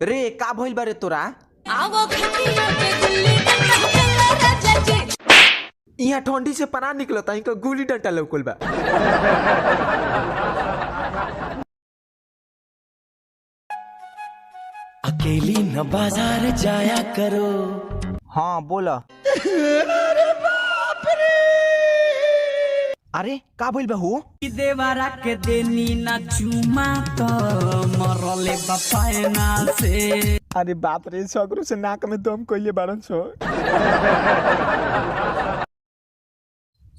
रे का भइल बारे तोरा? यहाँ ठंडी से पना निकलता इनका गुल्ली डंडा लौकल बा। अकेली न बाजार जाया करो। हाँ बोला। अरे का भइल बा हो? देवरा के देनी ना चुमा तो मरले बपायना से। अरे बाप रे सगरो से नाक में दम कइले बारन सो।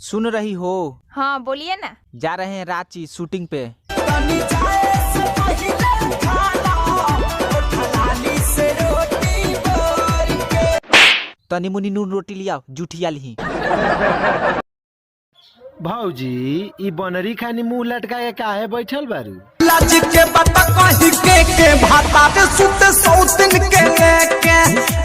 सुन रही हो? हाँ बोलिए ना। जा रहे हैं रांची शूटिंग पे। तनी मुनी नून रोटी लिया जूठिया ली। भौजी ई बनरी खानी मुंह लटका के काहे बैठल बारू? लाज के बता कहि के भाता पे सुत सौतिन के लेके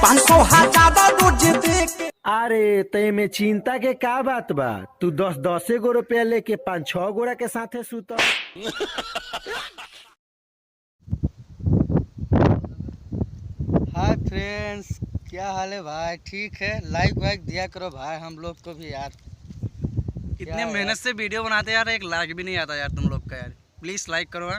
500 हजार रोज दे के। अरे ते में चिंता के का बात बा? तू 10 गो रुपया लेके 5-6 गोरा के साथे सुत। हाय फ्रेंड्स, क्या हाल है भाई? ठीक है, लाइक वाइक दिया करो भाई हम लोग को भी यार। इतने मेहनत से वीडियो बनाते यार, एक लाइक भी नहीं आता यार तुम लोग का यार। प्लीज़ लाइक करो।